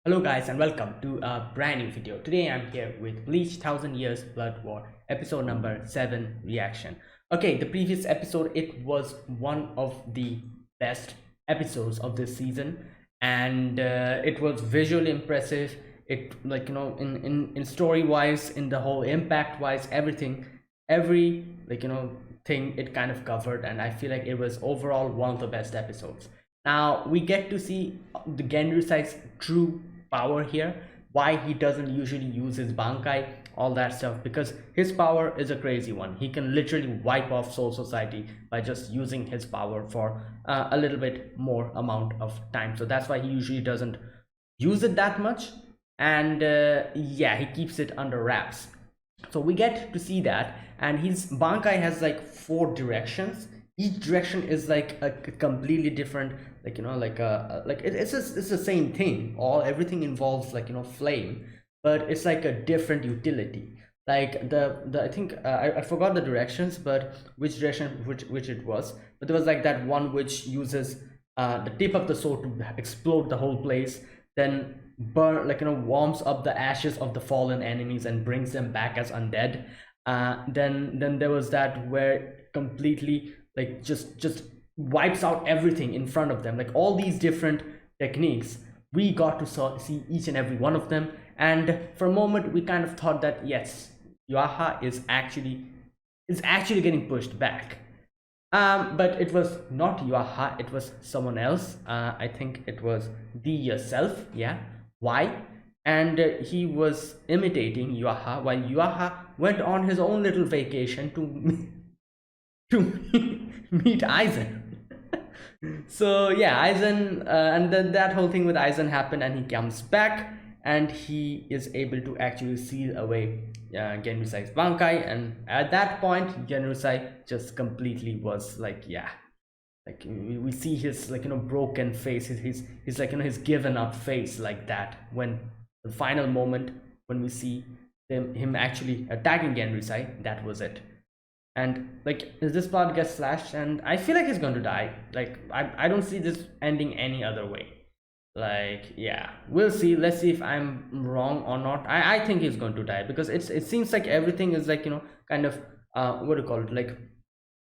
Hello guys and welcome to a brand new video. Today I'm here with Bleach 1000 Years Blood War episode number 7 reaction. Okay, the previous episode, it was one of the best episodes of this season, and it was visually impressive. It, like, in story wise, in the whole impact wise, everything, every, thing it kind of covered, and I feel like it was overall one of the best episodes. Now we get to see the Genryusai's true power here, why he doesn't usually use his Bankai, all that stuff, because his power is a crazy one. He can literally wipe off Soul Society by just using his power for a little bit more amount of time. So that's why he usually doesn't use it that much, and yeah, he keeps it under wraps. So we get to see that, and his Bankai has like 4 directions. Each direction is like a completely different, it's the same thing. Everything involves, flame, but it's like a different utility. Like the I think I forgot the directions, but which direction which it was. But there was like that one which uses the tip of the sword to explode the whole place, then burn, warms up the ashes of the fallen enemies and brings them back as undead. Then there was that where completely, like, just wipes out everything in front of them. Like, all these different techniques, we got to see each and every one of them, and for a moment we kind of thought that yes, Yuaha is actually getting pushed back. But it was not Yuaha, it was someone else. I think it was the yourself, yeah. Why? And he was imitating Yuaha while Yuaha went on his own little vacation to to meet Aizen. So yeah, Aizen, and then that whole thing with Aizen happened, and he comes back, and he is able to actually seal away Genryusai's Bankai, and at that point, Genryusai just completely was like, yeah, like we see his, broken face, his his given up face, like that, when the final moment when we see him actually attacking Genryusai, that was it. And like, this part gets slashed, and I feel like he's going to die. Like, I don't see this ending any other way. Like, yeah, we'll see. Let's see if I'm wrong or not. I think he's going to die, because it seems like everything is, like, kind of what do you call it, like,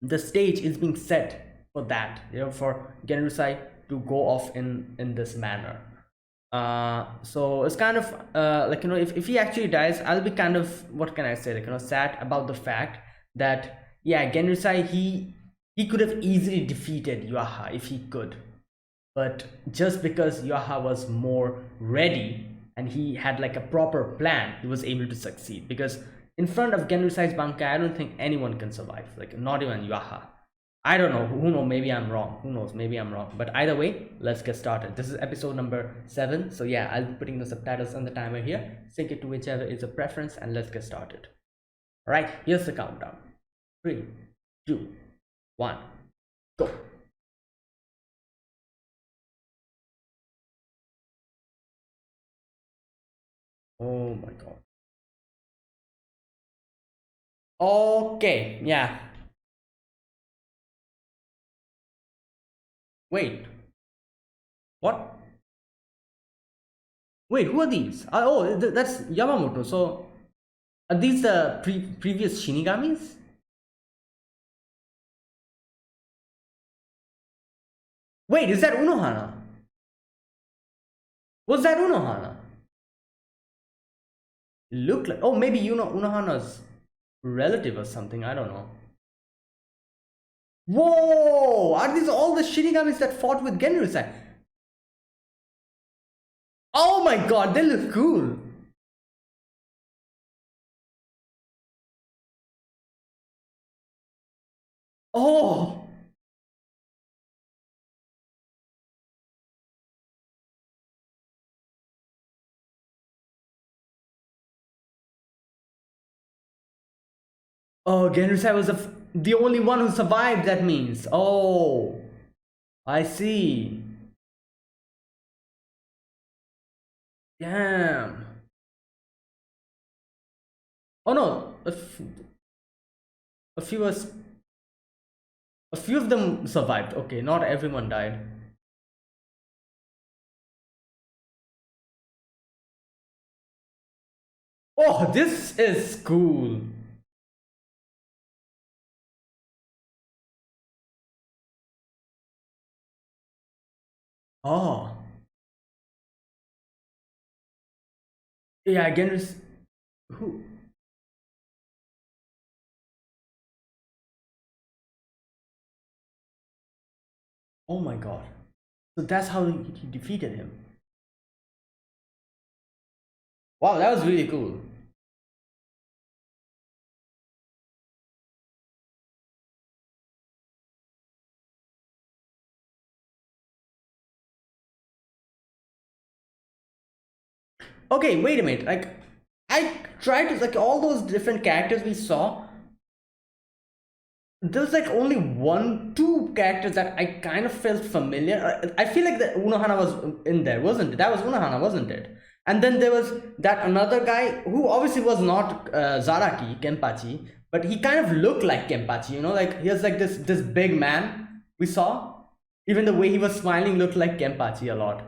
the stage is being set for that, for Genryusai to go off in this manner. So it's kind of if he actually dies, I'll be kind of, what can I say, like, sad about the fact that, yeah, Genryusai, he could have easily defeated Yuaha if he could, but just because Yuaha was more ready and he had like a proper plan, he was able to succeed. Because in front of Genryusai's Bankai, I don't think anyone can survive, like, not even Yuaha. I don't know, who knows, maybe I'm wrong, who knows, maybe I'm wrong. But either way, let's get started. This is episode number 7, so yeah, I'll be putting the subtitles on the timer here. Sync it to whichever is a preference, and let's get started. All right, here's the countdown. 3, 2, 1, go. Oh my god. Okay, yeah. Wait, what? Wait, who are these? Oh, that's Yamamoto. So, are these the previous Shinigamis? Wait, is that Unohana? Was that Unohana? Look like, oh, maybe Unohana's relative or something. I don't know. Whoa! Are these all the Shinigamis that fought with Genryusai? Oh my god, they look cool. Oh! Oh, Genryusai was the only one who survived, that means. Oh, I see. Damn. Oh no, a few was a few of them survived. Okay, not everyone died. Oh, this is cool. Oh, yeah, again, who? Oh my god. So that's how he defeated him. Wow, that was really cool. Okay, wait a minute. Like, I tried to, like, all those different characters we saw, there's like only one, two characters that I kind of felt familiar. I feel like that Unohana was in there, wasn't it? That was Unohana, wasn't it? And then there was that another guy who obviously was not Zaraki Kenpachi, but he kind of looked like Kenpachi. You know, like he was like this big man we saw. Even the way he was smiling looked like Kenpachi a lot.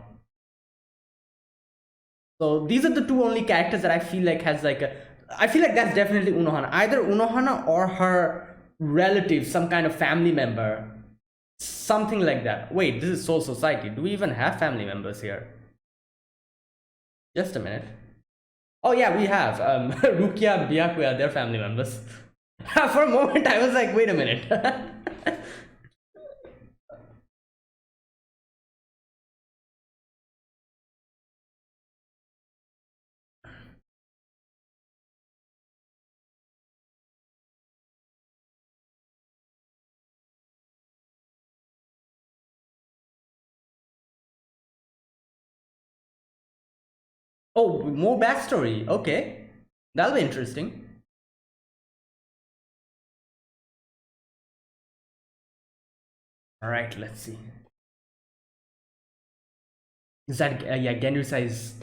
So these are the two only characters that I feel like has like a. I feel like that's definitely Unohana. Either Unohana or her relative, some kind of family member, something like that. Wait, this is Soul Society. Do we even have family members here? Just a minute. Oh yeah, we have Rukia, Byakuya, they're family members. For a moment, I was like, wait a minute. Oh, more backstory. Okay, that'll be interesting. All right, let's see. Is that yeah, Genryusai's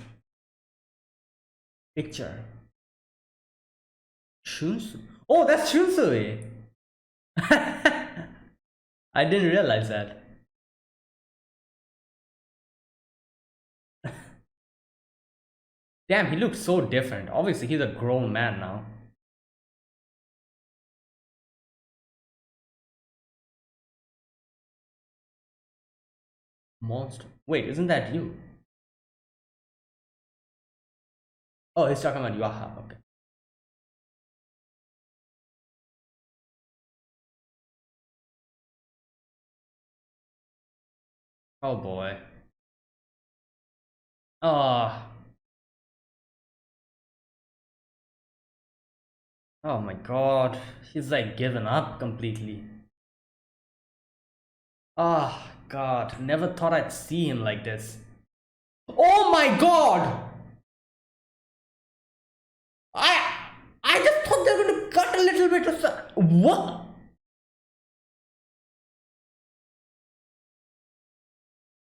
picture? Shunsu. Oh, that's Shunsui. I didn't realize that. Damn, he looks so different. Obviously, he's a grown man now. Monster. Wait, isn't that you? Oh, he's talking about Yuaha. Okay. Oh boy. Oh, oh my god. He's like given up completely. Oh god. Never thought I'd see him like this. Oh my god! I I just thought they were gonna cut a little bit of what?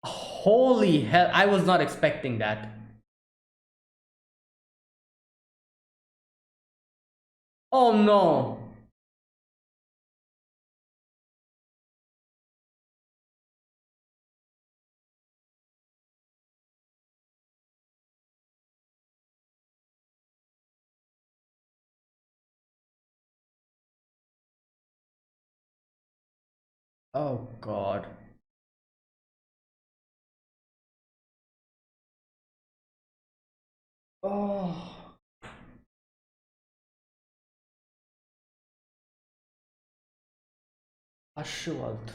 Holy hell! I was not expecting that. Oh no! Oh god. Oh, Ashwald.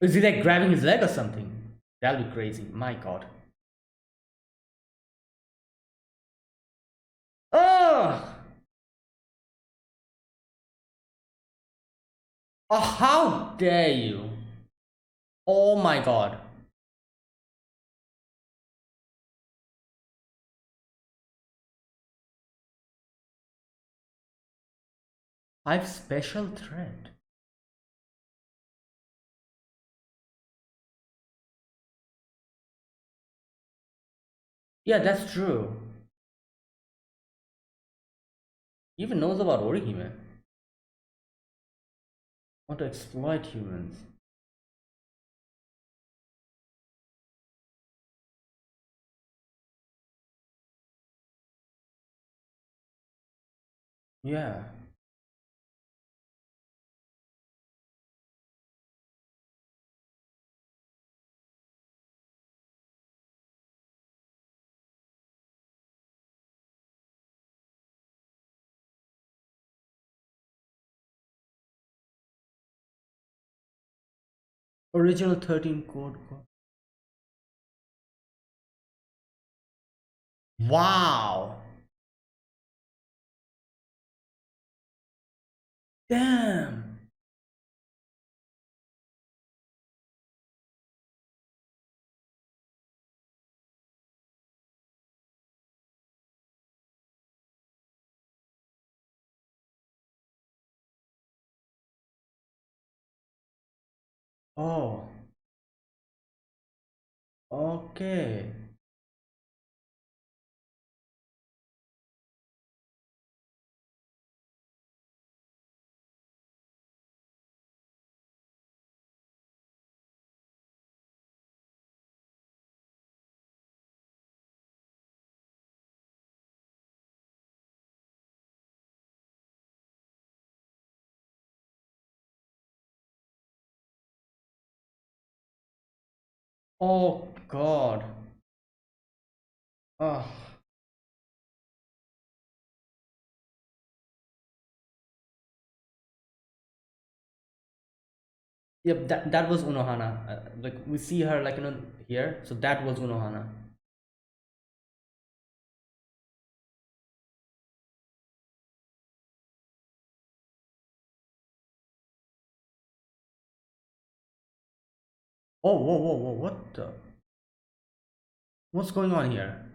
Is he like grabbing his leg or something? That'll be crazy. My god. Oh! Oh, how dare you? Oh my god. I've special threat. Yeah, that's true. He even knows about Orihime. Want to exploit humans. Yeah. Original 13 code. Wow. Damn. Oh, okay. Oh God. Oh. Yep, that was Unohana. Like we see her like here, so that was Unohana. Oh, whoa, whoa, whoa! What's going on here?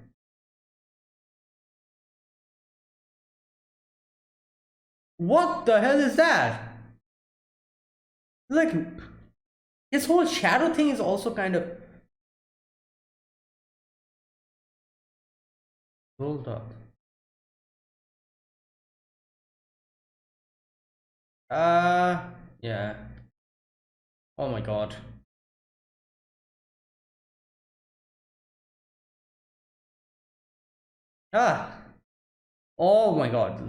What the hell is that? Like his whole shadow thing is also kind of rolled up. Uh, yeah. Oh my God. Ah. Oh my God.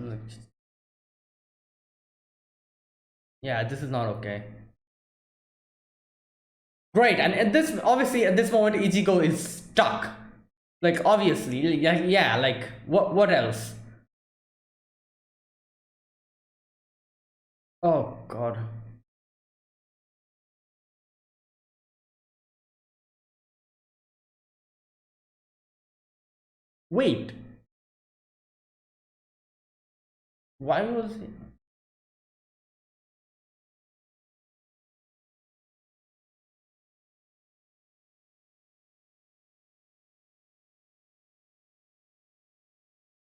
Yeah, this is not okay. Great, and at this obviously at this moment Ichigo is stuck. Like obviously, yeah, yeah. Like what else? Oh God. Wait. Why was he?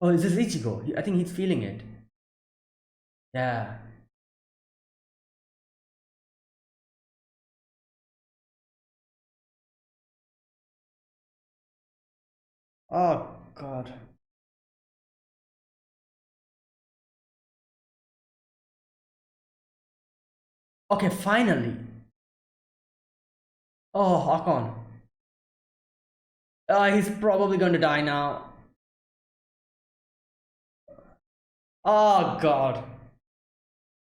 Oh, is this Ichigo? I think he's feeling it. Yeah. Oh God. Okay, finally. Oh, Hakon. He's probably going to die now. Oh God.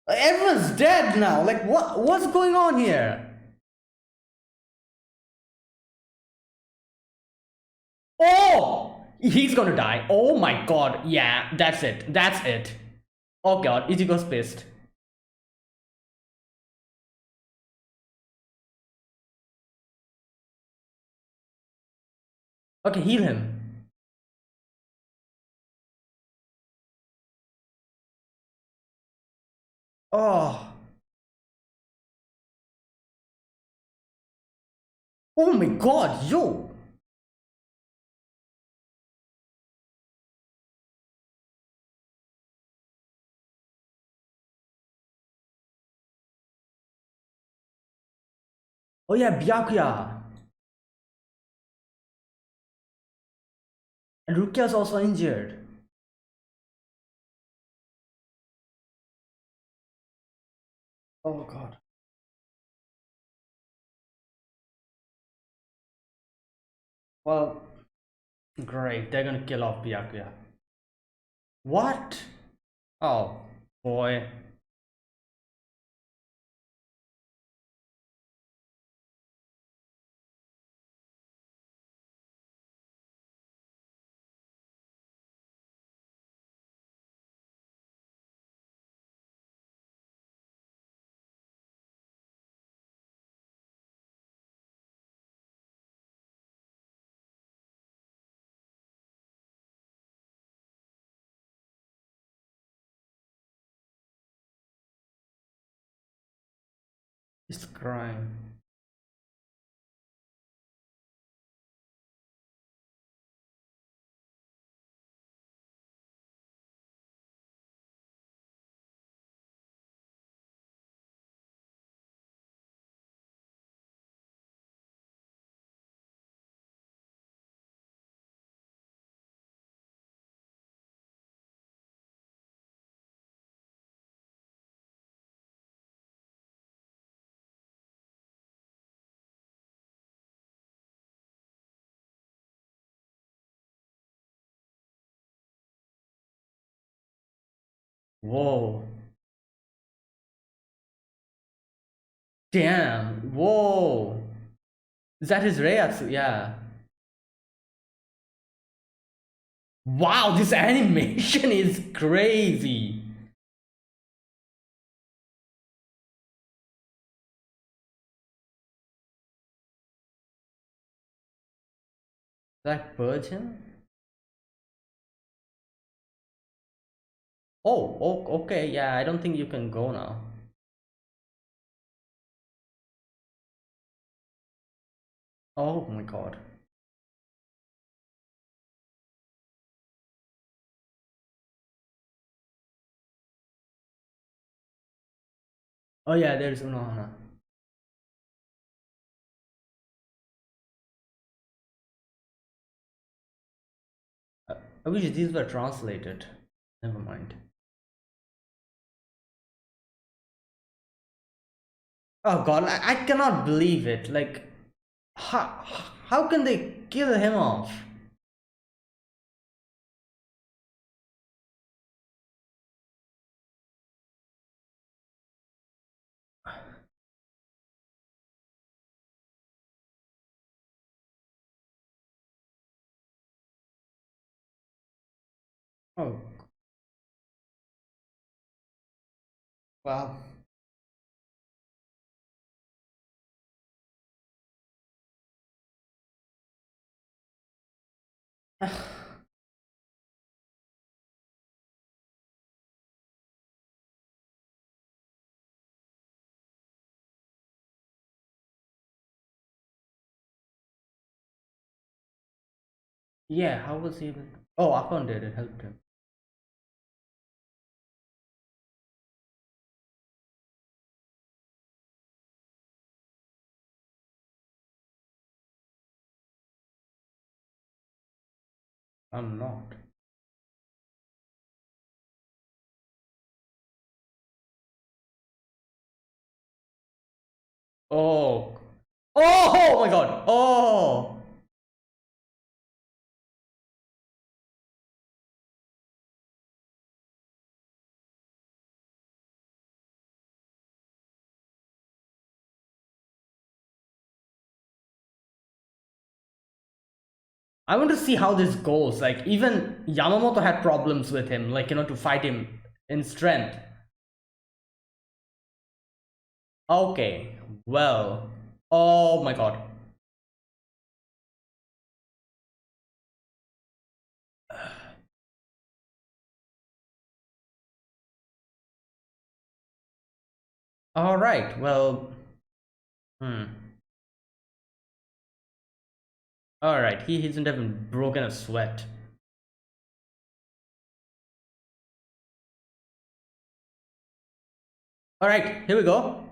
Everyone's dead now. Like what's going on here? Oh, he's gonna die. Oh my God. Yeah, that's it. That's it. Oh God, Ichigo's pissed. Okay, heal him. Oh. Oh my God, yo. Oh yeah, Byakuya. And Rukia's also injured. Oh God. Well, great. They're gonna kill off Byakuya. What? Oh boy. He's crying. Whoa. Damn. Whoa. Is that his Reiatsu? Yeah. Wow, this animation is crazy. That virgin? Oh, okay. Yeah, I don't think you can go now. Oh my god. Oh yeah, there's Unohana. I wish these were translated. Never mind. Oh god, I cannot believe it. Like, how, how can they kill him off? Oh, wow. Yeah, how was he even? Oh, Akon did it, helped him. I'm not. Oh. Oh my god. Oh. I want to see how this goes. Like, even Yamamoto had problems with him, like, to fight him in strength. Okay. Well. Oh my god. Alright, well. Hmm. Alright, he hasn't even broken a sweat. Alright, here we go.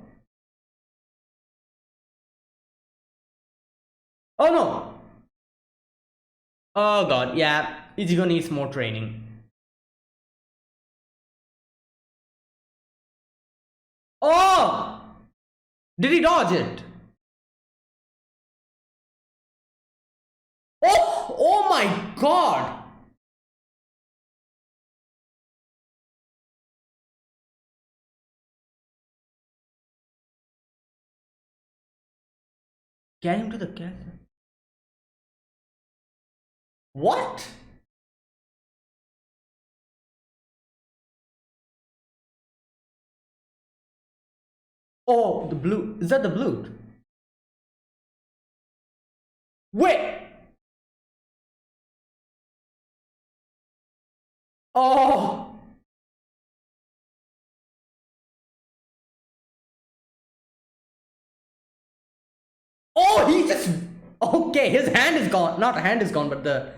Oh no! Oh god, yeah. Ichigo needs more training. Oh! Did he dodge it? Oh! Oh my god! Carry him to the castle. What? Oh, the blue. Is that the blue? Wait. Oh. Oh, he just. Okay, his hand is gone. Not hand is gone, but the.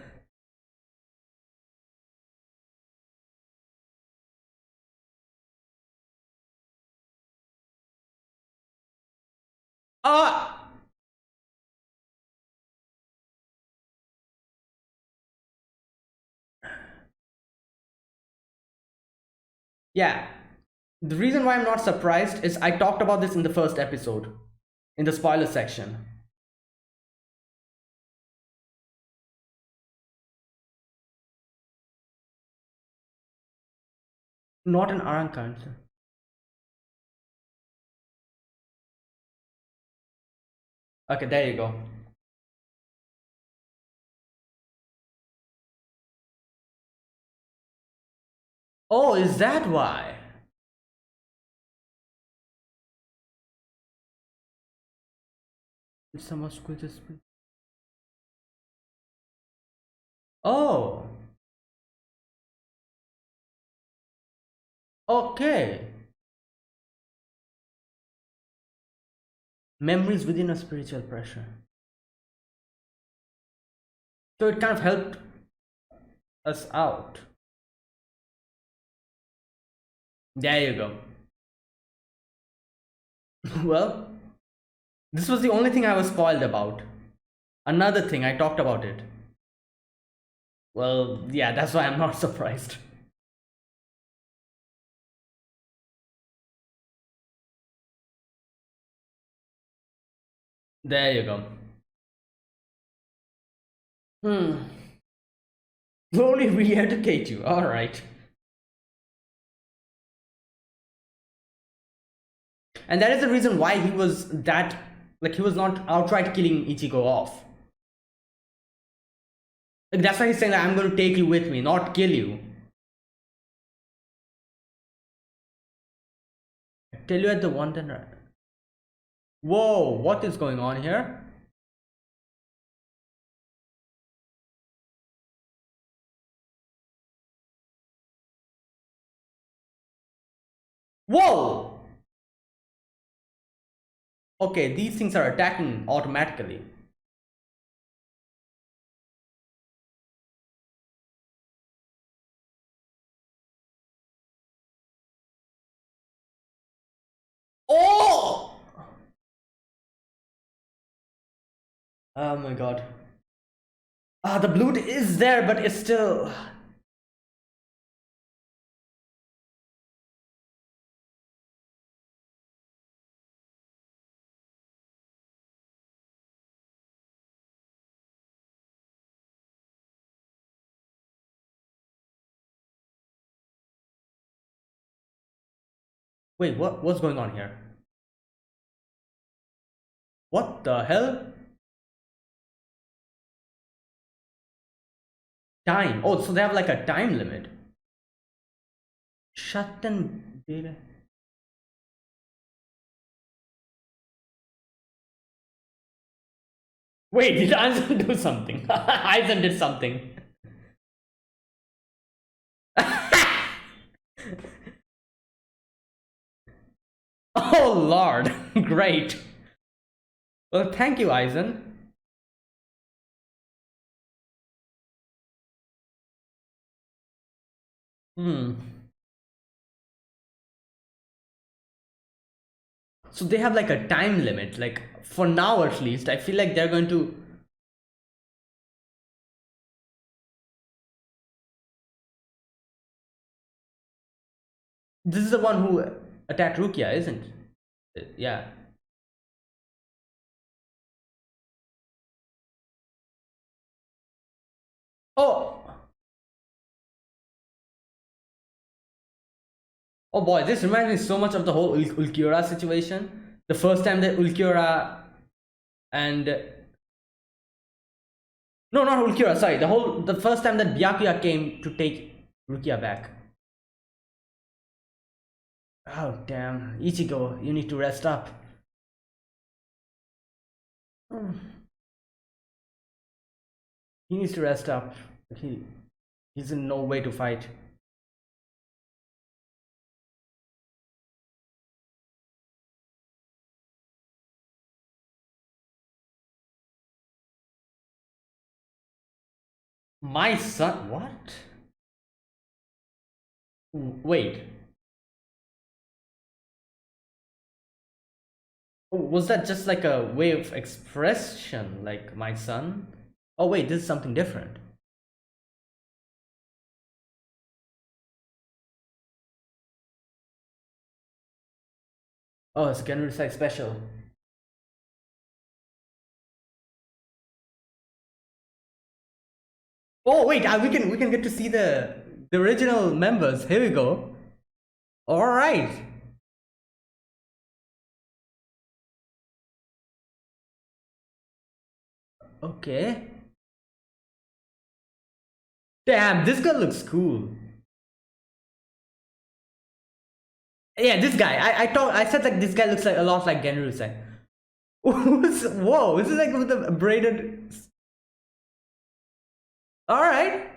Ah. Yeah. The reason why I'm not surprised is I talked about this in the first episode, in the spoiler section. Not an Arankan. Okay, there you go. Oh, is that why? It's the most quickest. Oh, okay. Memories within a spiritual pressure. So it kind of helped us out. There you go. Well, this was the only thing I was spoiled about. Another thing, I talked about it. Well, yeah, that's why I'm not surprised. There you go. Hmm. Slowly re-educate you. Alright. And that is the reason why he was that, like, he was not outright killing Ichigo off. Like, that's why he's saying that I'm going to take you with me, not kill you. Tell you at the one then. Whoa, what is going on here? Whoa! Okay, these things are attacking automatically. Oh! Oh my god. Ah, the blood is there, but it's still. Wait, what's going on here? What the hell? Time. Oh, so they have like a time limit. Shut them. Wait, did Aizen do something? Aizen did something. Oh lord, great. Well, thank you, Aizen. Hmm. So they have like a time limit. Like for now, at least, I feel like they're going to. This is the one who attacked Rukia, isn't it? Yeah. Oh. Oh boy, this reminds me so much of the whole Ulquiorra situation. The first time that Ulquiorra And no, not Ulquiorra, sorry, the first time that Byakuya came to take Rukia back. Oh damn, Ichigo, you need to rest up. He needs to rest up. He's in no way to fight. My son, what? Wait, was that just like a way of expression, like my son? Oh wait, this is something different. Oh, it's Genryusai special. Oh wait, we can get to see the original members. Here we go. All right. Okay. Damn, this girl looks cool. Yeah, this guy. I said like this guy looks like a lot like Genryusai. Whoa, this is like with the braided. All right.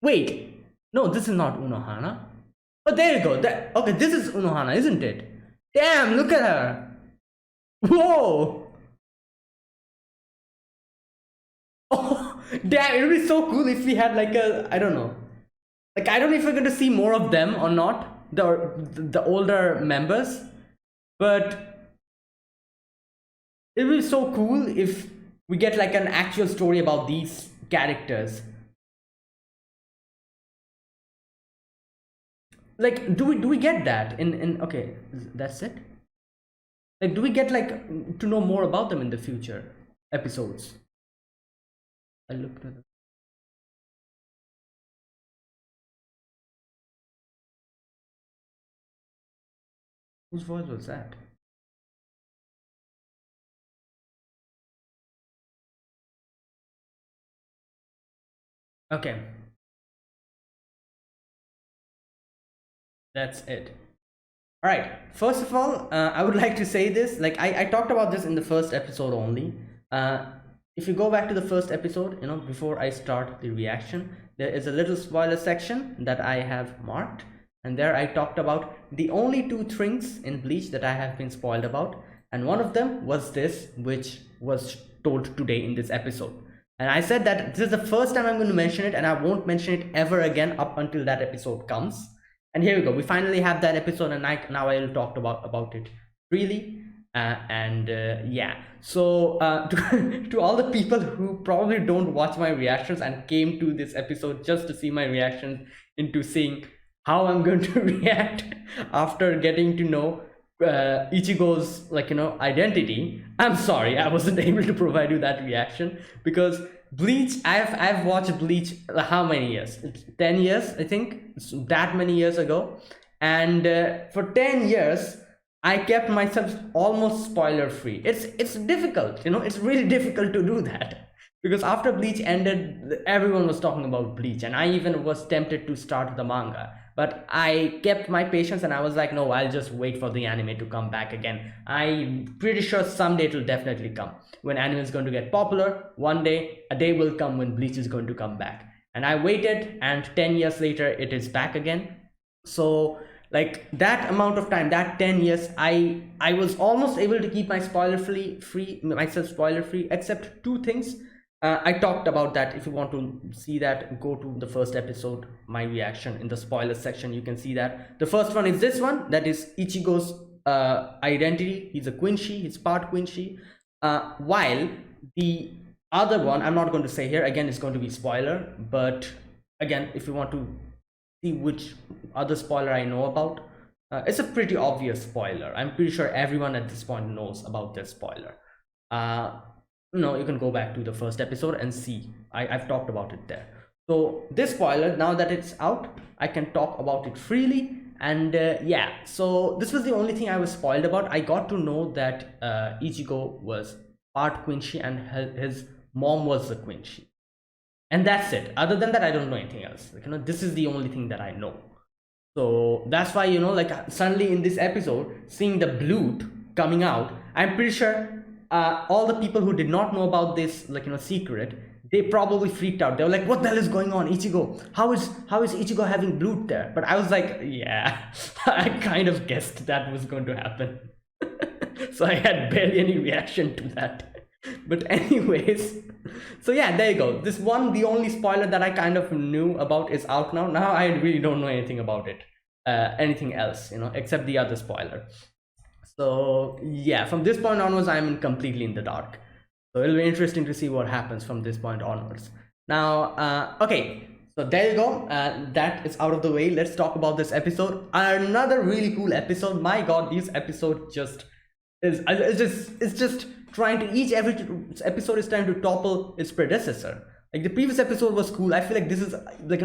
Wait. No, this is not Unohana. Oh, there you go. Okay, this is Unohana, isn't it? Damn, look at her. Whoa. Oh, damn, it would be so cool if we had like a, I don't know. Like, I don't know if we're going to see more of them or not, the older members, but it would be so cool if we get like an actual story about these characters. Like, do we get that in okay, that's it? Like, do we get like to know more about them in the future episodes? I looked at them. Whose voice was that? Okay, that's it. All right. First of all, I would like to say this. Like I talked about this in the first episode only. Uh, if you go back to the first episode, before I start the reaction, there is a little spoiler section that I have marked, and there I talked about the only two things in Bleach that I have been spoiled about, and one of them was this, which was told today in this episode. And I said that this is the first time I'm going to mention it, and I won't mention it ever again up until that episode comes. And here we go, we finally have that episode, and now I will talk about it freely. And yeah, so to all the people who probably don't watch my reactions and came to this episode just to see my reactions into seeing how I'm going to react after getting to know Ichigo's identity, I'm sorry I wasn't able to provide you that reaction, because Bleach, I've watched Bleach how many years? It's 10 years, I think. It's that many years ago. And for 10 years, I kept myself almost spoiler free. It's difficult, it's really difficult to do that. Because after Bleach ended, everyone was talking about Bleach, and I even was tempted to start the manga. But I kept my patience, and I was like, no, I'll just wait for the anime to come back again. I'm pretty sure someday it will definitely come. When anime is going to get popular, one day, a day will come when Bleach is going to come back. And I waited, and 10 years later, it is back again. So like that amount of time, that 10 years, I was almost able to keep my myself spoiler free, except two things. I talked about that. If you want to see that, go to the first episode, my reaction in the spoiler section. You can see that the first one is this one, that is Ichigo's identity. He's a Quincy, he's part Quincy, while the other one, I'm not going to say here, again it's going to be spoiler, but again, if you want to see which other spoiler I know about, it's a pretty obvious spoiler. I'm pretty sure everyone at this point knows about this spoiler. No, you can go back to the first episode and see. I've talked about it there. So this spoiler, now that it's out, I can talk about it freely. And yeah, so this was the only thing I was spoiled about. I got to know that Ichigo was part Quincy and his mom was the Quincy, and that's it. Other than that, I don't know anything else. Like, this is the only thing that I know. So that's why, like, suddenly in this episode, seeing the Bluth coming out, I'm pretty sure all the people who did not know about this, like, secret, they probably freaked out. They were like, "What the hell is going on, Ichigo? How is Ichigo having Bluth there?" But I was like, "Yeah, I kind of guessed that was going to happen." So I had barely any reaction to that. But anyways, so yeah, there you go. This one, the only spoiler that I kind of knew about is out now. Now I really don't know anything about it, anything else, except the other spoiler. So yeah, from this point onwards, I'm completely in the dark. So it'll be interesting to see what happens from this point onwards. Now, okay, so there you go. That is out of the way. Let's talk about this episode. Another really cool episode. My God, this episode just is it's just trying to every episode is trying to topple its predecessor. Like the previous episode was cool. I feel like this is like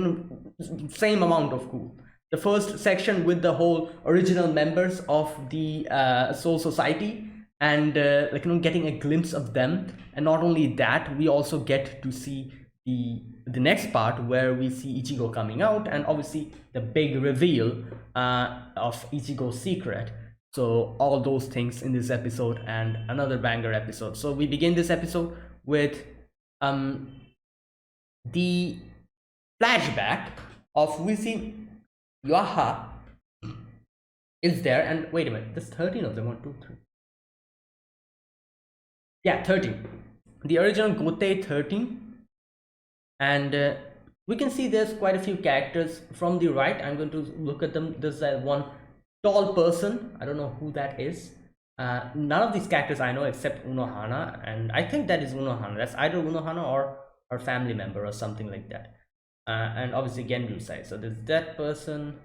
same amount of cool. The first section with the whole original members of the Soul Society, and getting a glimpse of them. And not only that, we also get to see the next part where we see Ichigo coming out, and obviously the big reveal of Ichigo's secret. So all those things in this episode, and another banger episode. So we begin this episode with the flashback of we see Yaha is there, and wait a minute, there's 13 of them. 1, 2, 3. Yeah, 13. The original Gote 13. And we can see there's quite a few characters from the right. I'm going to look at them. There's one tall person. I don't know who that is. None of these characters I know except Unohana, and I think that is Unohana. That's either Unohana or her family member or something like that. And obviously Genryusai. So there's that person.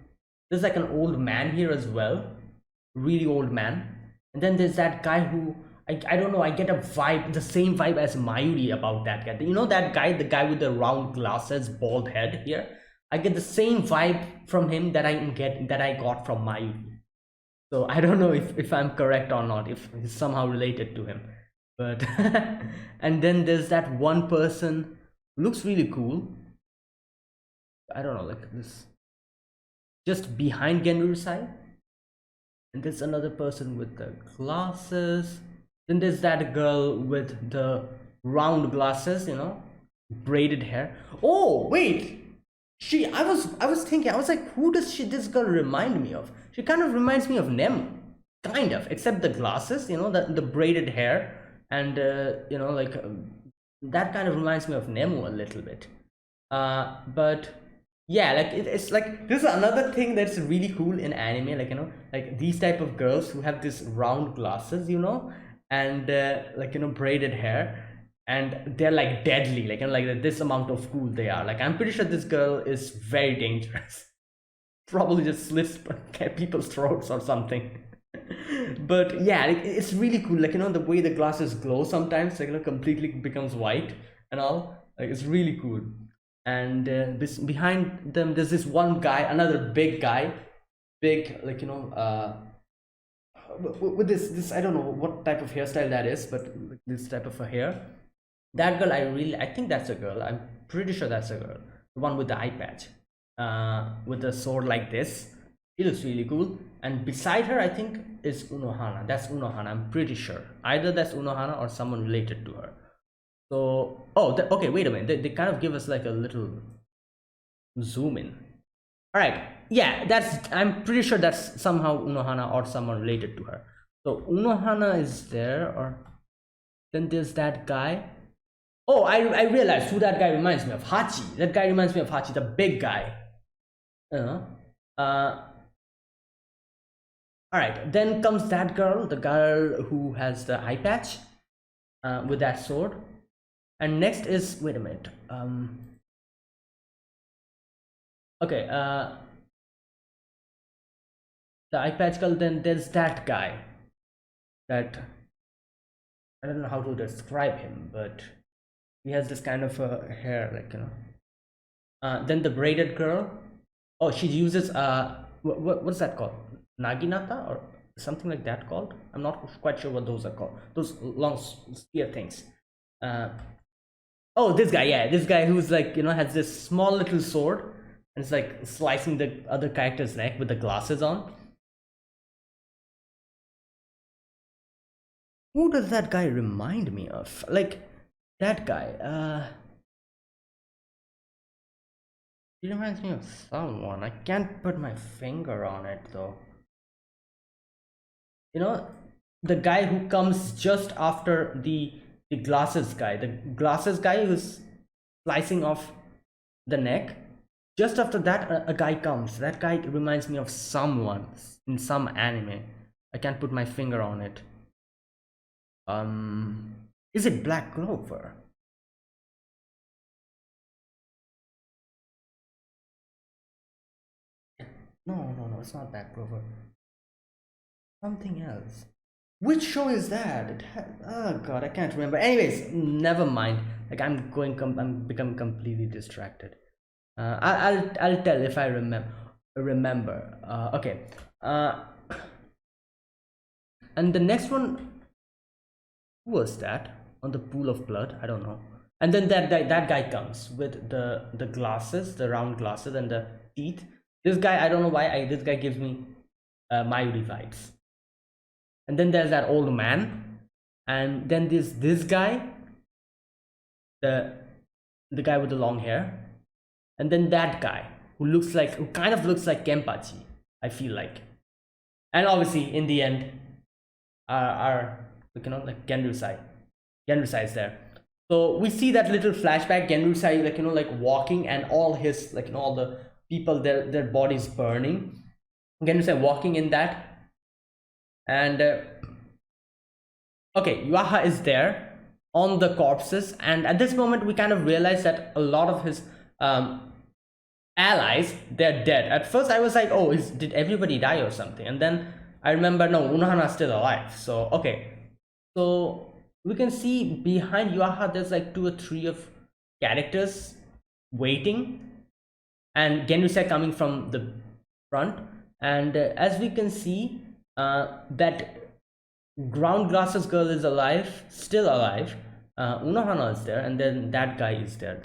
There's like an old man here as well, really old man. And then there's that guy who I don't know. I get a vibe, the same vibe as Mayuri about that guy. You know that guy, the guy with the round glasses, bald head here. I get the same vibe from him that I got from Mayuri. So I don't know if I'm correct or not, if he's somehow related to him. But and then there's that one person who looks really cool. I don't know, like this, just behind Genryusai. And there's another person with the glasses. Then there's that girl with the round glasses, braided hair. Oh wait, I was thinking, I was like, who does this girl remind me of? She kind of reminds me of Nemu, kind of, except the glasses, the braided hair, and that kind of reminds me of Nemu a little bit. But yeah, like it's like this is another thing that's really cool in anime, like these type of girls who have this round glasses, and braided hair, and they're like deadly, like this amount of cool they are. Like I'm pretty sure this girl is very dangerous. Probably just slits people's throats or something. But yeah, it's really cool, the way the glasses glow sometimes, completely becomes white and all. Like it's really cool. And this behind them there's this one guy, another big guy, big, with this I don't know what type of hairstyle that is, but this type of a hair. That girl, I think that's a girl. I'm pretty sure that's a girl, the one with the eye patch, with a sword like this. She looks really cool. And beside her, I think, is Unohana. That's Unohana, I'm pretty sure. Either that's Unohana or someone related to her. So okay, wait a minute, they kind of give us like a little zoom in. All right, yeah, I'm pretty sure that's somehow Unohana or someone related to her. So Unohana is there. Or then there's that guy. Oh, I realized who that guy reminds me of. Hachi. That guy reminds me of Hachi, the big guy. All right, then comes that girl, the girl who has the eye patch, with that sword. And next is, wait a minute, okay, the eye patch girl. Then there's that guy that I don't know how to describe him, but he has this kind of hair, then the braided girl. Oh, she uses what's that called? Naginata or something like that called? I'm not quite sure what those are called. Those long spear things. Uh, oh, this guy, yeah, this guy who's like, has this small little sword and it's like slicing the other character's neck with the glasses on. Who does that guy remind me of? Like that guy. He reminds me of someone. I can't put my finger on it though. You know, the guy who comes just after the glasses guy. The glasses guy who's slicing off the neck. Just after that, a guy comes. That guy reminds me of someone in some anime. I can't put my finger on it. Is it Black Clover? No, it's not Black Clover. Something else. Which show is that? Oh god, I can't remember. Anyways, never mind. Like I'm becoming completely distracted. I'll tell if I remember. Okay. And the next one, who was that on the pool of blood? I don't know. And then that guy comes with the glasses, the round glasses and the teeth. This guy, I don't know why. This guy gives me Mayuri vibes. And then there's that old man, and then this guy, the guy with the long hair, and then that guy who kind of looks like Kenpachi, I feel like. And obviously in the end, our like Genryusai is there. So we see that little flashback, Genryusai like walking, and all his all the people, their bodies burning. Genryusai walking in that, and okay, Yuaha is there on the corpses, and at this moment we kind of realize that a lot of his allies, they're dead. At first I was like, oh, did everybody die or something? And then I remember, no, Unohana's still alive. So okay, so we can see behind Yuaha there's like 2 or 3 of characters waiting, and Genryusai coming from the front. And as we can see, that ground glasses girl is alive, still alive. Unohana is there, and then that guy is there,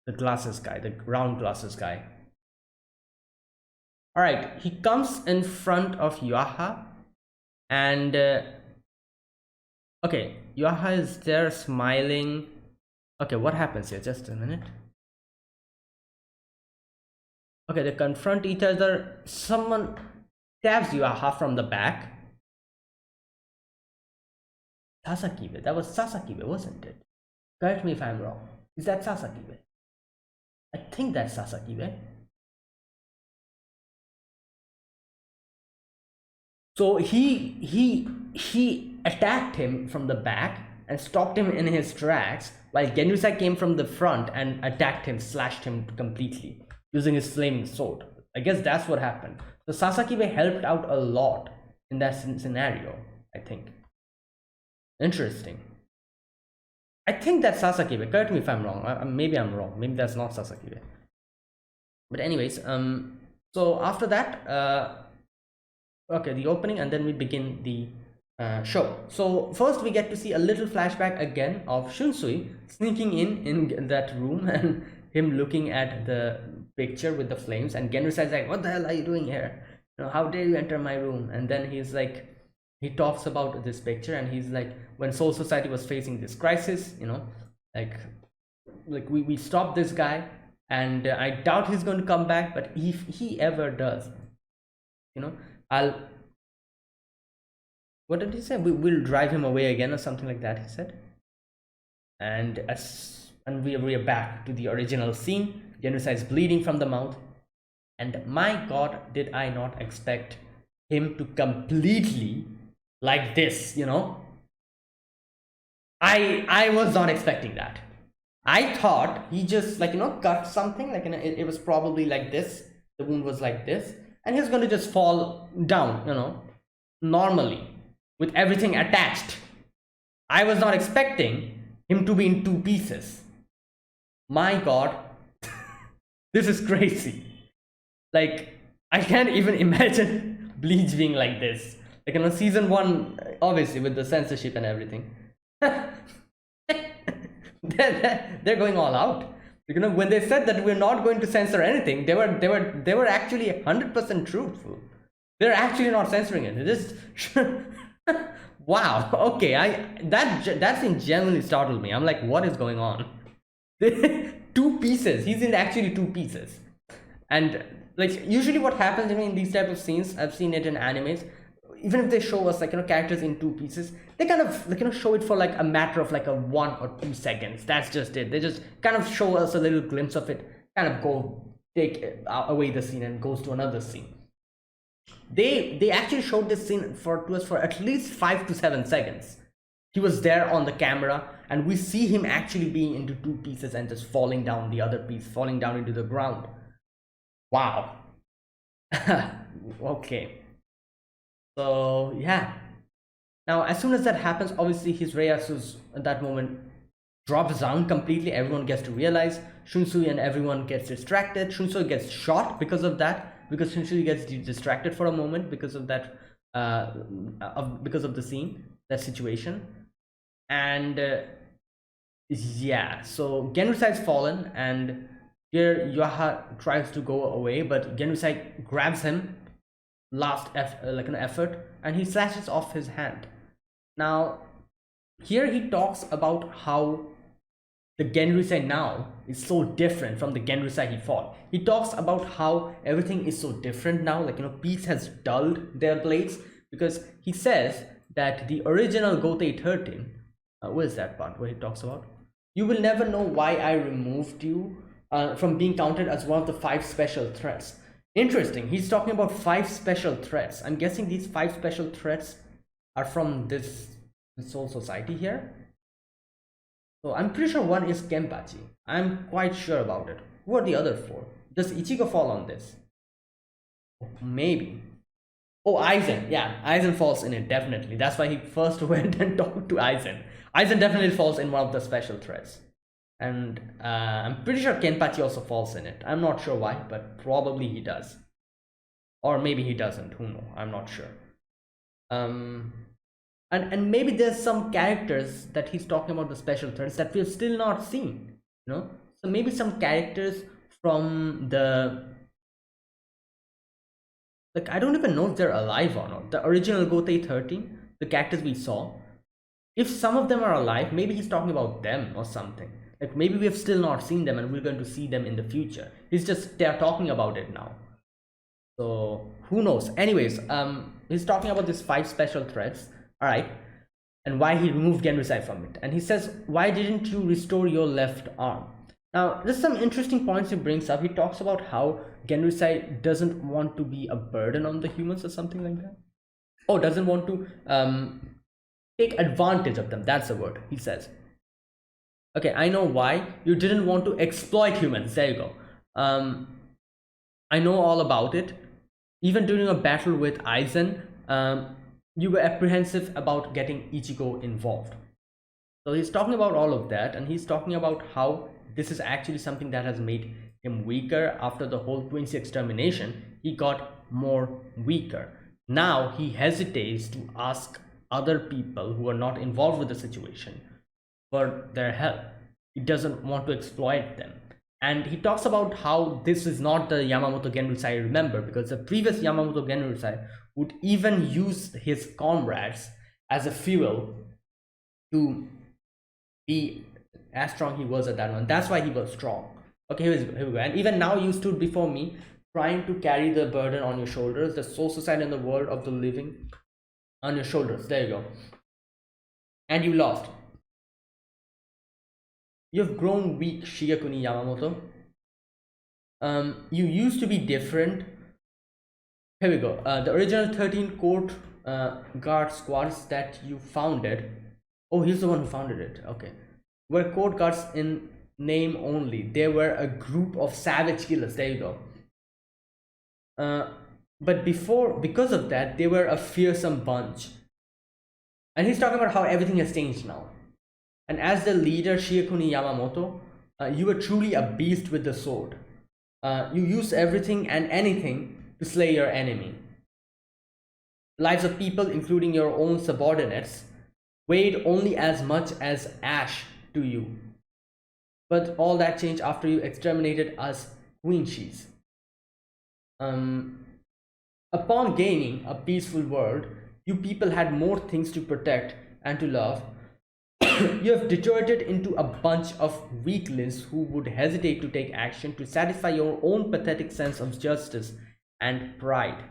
the glasses guy, the round glasses guy. All right, he comes in front of Yuaha, and okay, Yuaha is there smiling. Okay, what happens here? Just a minute. Okay, they confront each other. Someone stabs Yuaha from the back. Sasakibe, that was Sasakibe, wasn't it? Correct me if I'm wrong. Is that Sasakibe? I think that's Sasakibe. So he attacked him from the back and stopped him in his tracks, while Genryusai came from the front and attacked him, slashed him completely using his flaming sword. I guess that's what happened. So Sasakibe helped out a lot in that scenario, I think. Interesting. I think that's Sasakibe. Correct me if I'm wrong. Maybe I'm wrong. Maybe that's not Sasakibe. But anyways, so after that, okay, the opening, and then we begin the show. So first we get to see a little flashback again of Shunsui sneaking in that room and him looking at the picture with the flames, and Genryusai is like, what the hell are you doing here? How dare you enter my room? And then he's like, he talks about this picture, and he's like, when Soul Society was facing this crisis, like we stopped this guy, and I doubt he's going to come back, but if he ever does, what did he say? We'll drive him away again, or something like that, he said. And we are back to the original scene. Genryusai is bleeding from the mouth, and my god, did I not expect him to completely like this, I was not expecting that. I thought he just cut something, it was probably like this, the wound was like this, and he's going to just fall down, normally with everything attached. I was not expecting him to be in 2 pieces. My god, this is crazy. Like, I can't even imagine Bleach being like this. Like, season 1, obviously with the censorship and everything. They're going all out. When they said that we're not going to censor anything, they were actually 100% truthful. They're actually not censoring it. It is wow. Okay, that scene genuinely startled me. I'm like, what is going on? 2 pieces. He's in actually 2 pieces. And like usually what happens in these type of scenes, I've seen it in animes, even if they show us characters in 2 pieces, they kind of show it for like a matter of like a 1 or 2 seconds. That's just it. They just kind of show us a little glimpse of it, kind of take away the scene and goes to another scene. They actually showed this scene to us for at least 5 to 7 seconds. He was there on the camera, and we see him actually being into 2 pieces and just falling down the other piece, falling down into the ground. Wow. Okay. So yeah. Now as soon as that happens, obviously his Reyasus at that moment drops down completely. Everyone gets to realize. Shunsui and everyone gets distracted. Shunsui gets shot because of that, because Shunsui gets distracted for a moment because of that, because of the scene, that situation. And yeah, so Genryusai's fallen, and here Yuha tries to go away, but Genryusai grabs him last an effort, and he slashes off his hand. Now here he talks about how the Genryusai now is so different from the Genryusai he fought. He talks about how everything is so different now, peace has dulled their blades, because he says that the original Gotei 13, where is that part where he talks about, you will never know why I removed you from being counted as one of the 5 special threats. Interesting, he's talking about 5 special threats. I'm guessing these 5 special threats are from this Soul Society here. So I'm pretty sure one is Kenpachi. I'm quite sure about it. Who are the other 4? Does Ichigo fall on this? Maybe. Oh, Aizen. Yeah, Aizen falls in it, definitely. That's why he first went and talked to Aizen. Aizen definitely falls in one of the special threats. And I'm pretty sure Kenpachi also falls in it. I'm not sure why, but probably he does. Or maybe he doesn't. Who knows? I'm not sure. And maybe there's some characters that he's talking about, the special threats, that we've still not seen. So maybe some characters from the, I don't even know if they're alive or not. The original Gotei 13, the characters we saw, if some of them are alive, maybe he's talking about them or something. Maybe we have still not seen them and we're going to see them in the future. They're talking about it now. So who knows? Anyways, he's talking about these 5 special threats. All right, and why he removed Genryusai from it. And he says, why didn't you restore your left arm? Now there's some interesting points he brings up. He talks about how Genryusai doesn't want to be a burden on the humans or something like that. Oh, doesn't want to take advantage of them. That's the word he says. Okay, I know why. You didn't want to exploit humans. There you go. I know all about it. Even during a battle with Aizen, you were apprehensive about getting Ichigo involved. So he's talking about all of that, and he's talking about how this is actually something that has made him weaker. After the whole Quincy extermination, he got more weaker. Now he hesitates to ask other people who are not involved with the situation for their help. He doesn't want to exploit them. And he talks about how this is not the Yamamoto Genryusai I remember, because the previous Yamamoto Genryusai would even use his comrades as a fuel to be as strong he was at that moment. That's why he was strong. Okay, here we go. And even now you stood before me, trying to carry the burden on your shoulders, the soul society in the world of the living on your shoulders. There you go. And you lost. You have grown weak, Shigekuni Yamamoto. You used to be different. Here we go. The original 13 court guard squads that you founded. Oh, he's the one who founded it. Okay. Were court guards in name only. They were a group of savage killers. There you go. But because of that, they were a fearsome bunch. And he's talking about how everything has changed now. And as the leader, Shigekuni Yamamoto, you were truly a beast with the sword. You used everything and anything to slay your enemy. Lives of people, including your own subordinates, weighed only as much as ash to you. But all that changed after you exterminated us Quinchies. Um, Upon gaining a peaceful world, you people had more things to protect and to love. You have deteriorated into a bunch of weaklings who would hesitate to take action to satisfy your own pathetic sense of justice and pride.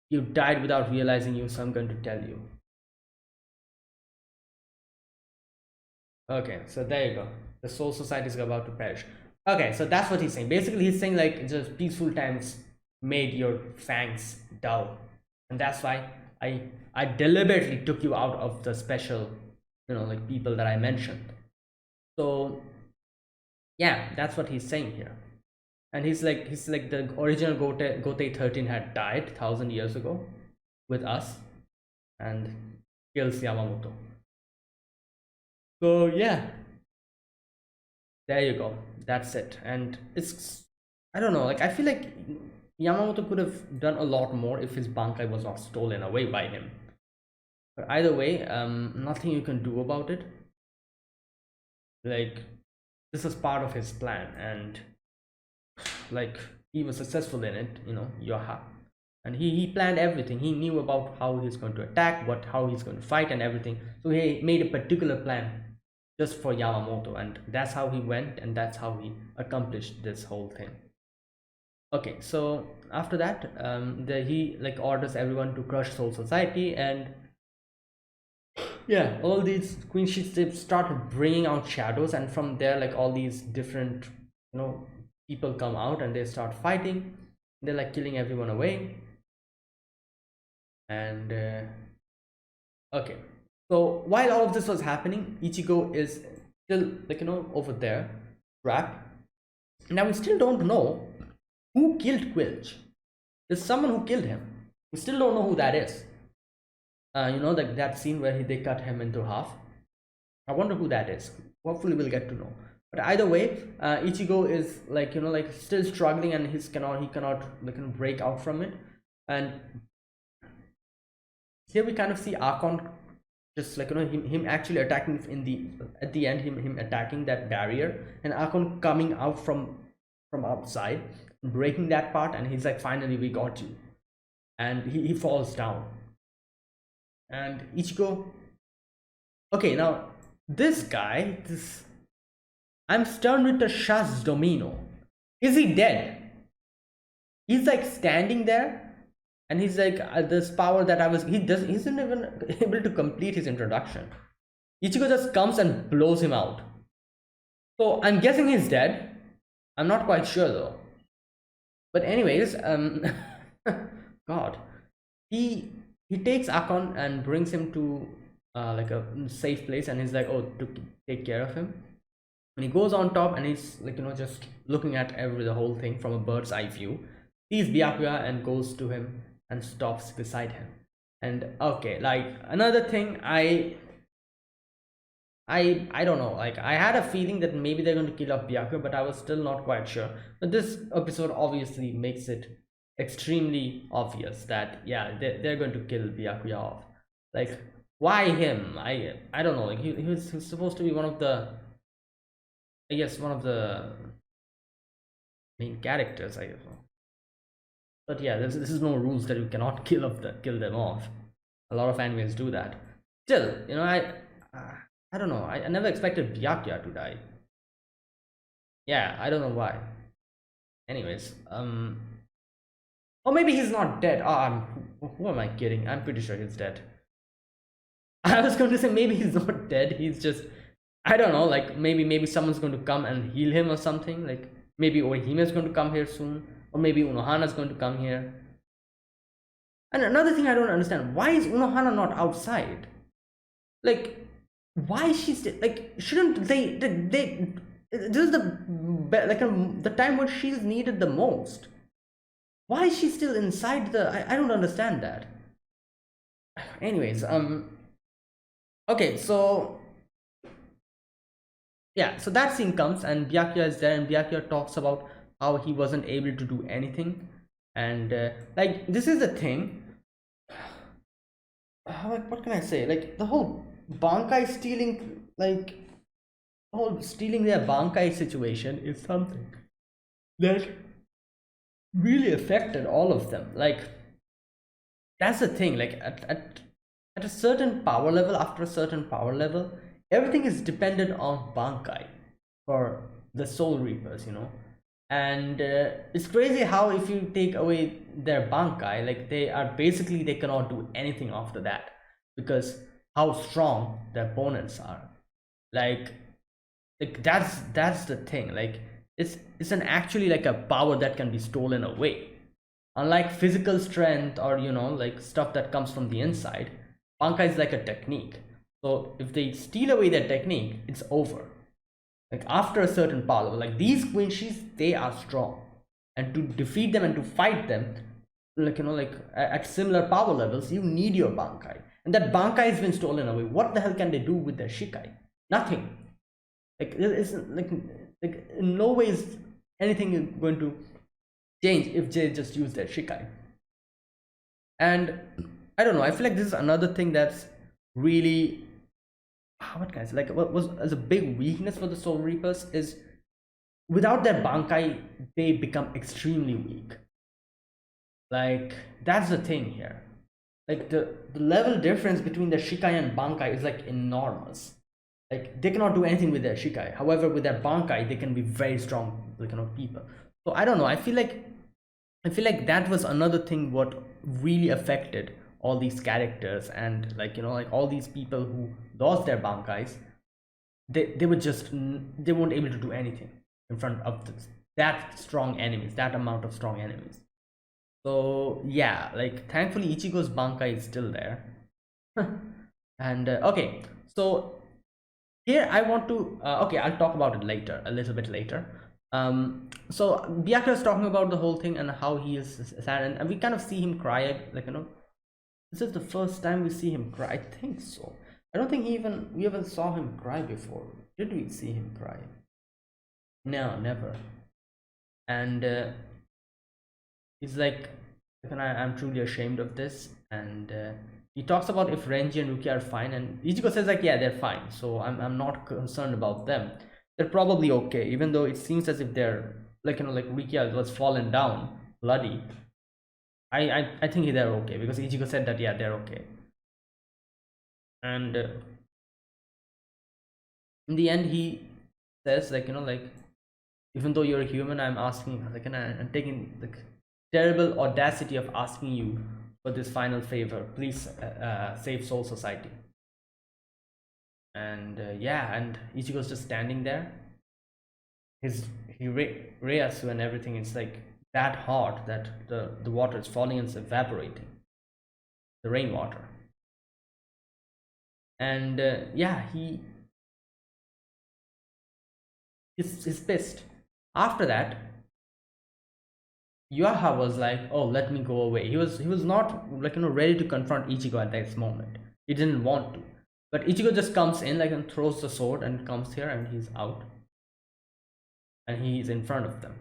You died without realizing you, so I'm going to tell you. Okay, so there you go. The soul society is about to perish. Okay, so that's what he's saying. Basically, he's saying like just peaceful times made your fangs dull, and that's why I deliberately took you out of the special, like people that I mentioned. So yeah, that's what he's saying here. And he's like the original Gote 13 had died 1,000 years ago with us and kills Yamamoto. So yeah, there you go. That's it. And it's, I don't know, like I feel like Yamamoto could have done a lot more if his Bankai was not stolen away by him. But either way, nothing you can do about it. Like, this is part of his plan, and like he was successful in it, Yoha. And he planned everything. He knew about how he's going to attack, how he's going to fight, and everything. So he made a particular plan just for Yamamoto, and that's how he went, and that's how he accomplished this whole thing. Okay, so after that, he like orders everyone to crush Soul Society, and yeah, all these Queen Sheets, they start bringing out shadows, and from there, like all these different, people come out and they start fighting. They're like killing everyone away, and okay. So while all of this was happening, Ichigo is still like over there, trapped. Now we still don't know who killed Quilch. There's someone who killed him. We still don't know who that is. Like that scene where they cut him into half. I wonder who that is. Hopefully we'll get to know. But either way, Ichigo is like like still struggling, and he cannot like break out from it. And here we kind of see Akon just like him actually attacking at the end, him attacking that barrier, and Akon coming out from outside, breaking that part, and he's like, finally we got you. And he falls down, and Ichigo, okay, now this guy, I'm stunned with the Shaz Domino. Is he dead? He's like standing there, and he's like, this power that he isn't even able to complete his introduction. Ichigo just comes and blows him out. So I'm guessing he's dead. I'm not quite sure though. But anyways, God, he takes Akon and brings him to like a safe place, and he's like, oh, to take care of him. And he goes on top, and he's like just looking at the whole thing from a bird's eye view. Sees Byakuya and goes to him and stops beside him. And okay, like another thing, I don't know, like I had a feeling that maybe they're going to kill off Byakuya, but I was still not quite sure. But this episode obviously makes it extremely obvious that yeah, they're going to kill Byakuya off. Like, why him? I don't know, like he was supposed to be one of the, I guess, one of the main characters, I guess. But yeah, this is no rules that you cannot kill them off. A lot of animes do that. Still, I don't know. I never expected Byakuya to die. Yeah, I don't know why. Anyways, or maybe he's not dead. Who am I kidding? I'm pretty sure he's dead. I was going to say maybe he's not dead. He's just, I don't know. Like maybe someone's going to come and heal him or something. Like maybe Orihime is going to come here soon, or maybe Unohana is going to come here. And another thing I don't understand: why is Unohana not outside? Like, why she's like, shouldn't they this is the time when she's needed the most. Why is she still inside I don't understand that. Anyways, okay, so yeah, so that scene comes, and Byakuya is there, and Byakuya talks about how he wasn't able to do anything, And like this is the thing. What can I say? Like the whole Bankai stealing, like the whole stealing their Bankai situation is something that really affected all of them. Like that's the thing. Like at a certain power level, after a certain power level, everything is dependent on Bankai for the Soul Reapers, you know. And it's crazy how if you take away their Bankai, like they are basically they cannot do anything after that because how strong the opponents are. Like that's the thing. Like it's an actually like a power that can be stolen away. Unlike physical strength or like stuff that comes from the inside, Bankai is like a technique. So if they steal away their technique, it's over. Like after a certain power level, like these Quincy's, they are strong, and to defeat them and to fight them, like like at similar power levels, you need your Bankai, and that Bankai has been stolen away. What the hell can they do with their Shikai? Nothing. Like it's like in no way is anything going to change if they just use their Shikai. And I don't know. I feel like this is another thing that's really what guys like what was as a big weakness for the Soul Reapers is without their Bankai they become extremely weak. Like that's the thing here. Like the level difference between the Shikai and Bankai is like enormous. Like they cannot do anything with their Shikai. However, with their Bankai, they can be very strong, like people. So I don't know. I feel like that was another thing what really affected all these characters and like like all these people who lost their Bankais. They were just they weren't able to do anything in front of that strong enemies, that amount of strong enemies. So yeah, like thankfully Ichigo's Bankai is still there. And okay, so here I want to okay, I'll talk about it later, a little bit later. So Byakuya is talking about the whole thing and how he is sad, and we kind of see him cry, like this is the first time we see him cry. I think so. I don't think we ever saw him cry before. Did we see him cry? No, never. And he's like I'm truly ashamed of this. And he talks about if Renji and Rukia are fine, and Ichigo says like yeah, they're fine, so I'm not concerned about them. They're probably okay, even though it seems as if they're like like Rukia was fallen down bloody. I think they're okay because Ichigo said that yeah, they're okay. And in the end he says like like even though you're a human, I'm asking like I'm taking the terrible audacity of asking you for this final favor. Please save Soul Society. And yeah, and Ichigo's just standing there. Reasu and everything is like that hot that the water is falling and it's evaporating, the rainwater. And yeah, he's pissed. After that, Yuha was like, oh, let me go away. He was not like ready to confront Ichigo at this moment. He didn't want to, but Ichigo just comes in like and throws the sword and comes here and he's out, and he's in front of them.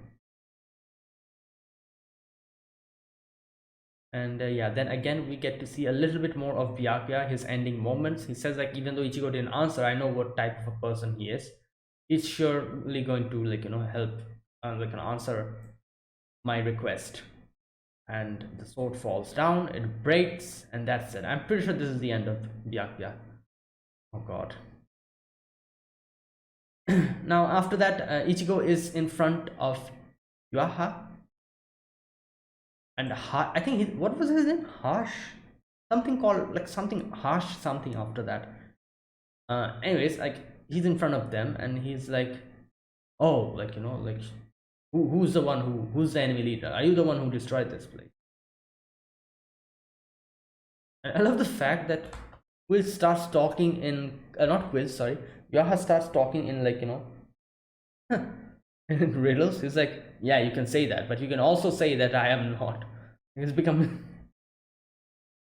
And yeah, then again we get to see a little bit more of Byakuya, his ending moments. He says like even though Ichigo didn't answer, I know what type of a person he is. He's surely going to like help like answer my request. And the sword falls down, it breaks, and that's it. I'm pretty sure this is the end of Byakuya. Oh god. Now after that, Ichigo is in front of Yuha. And I think what was his name? Harsh? Something called like something harsh something after that. Anyways, like he's in front of them and he's like, oh, like like who's the one who's the enemy leader? Are you the one who destroyed this place? And I love the fact that Quill starts talking in not Quill, sorry, Yaha starts talking in like in riddles. He's like, yeah, you can say that, but you can also say that I am not. It's become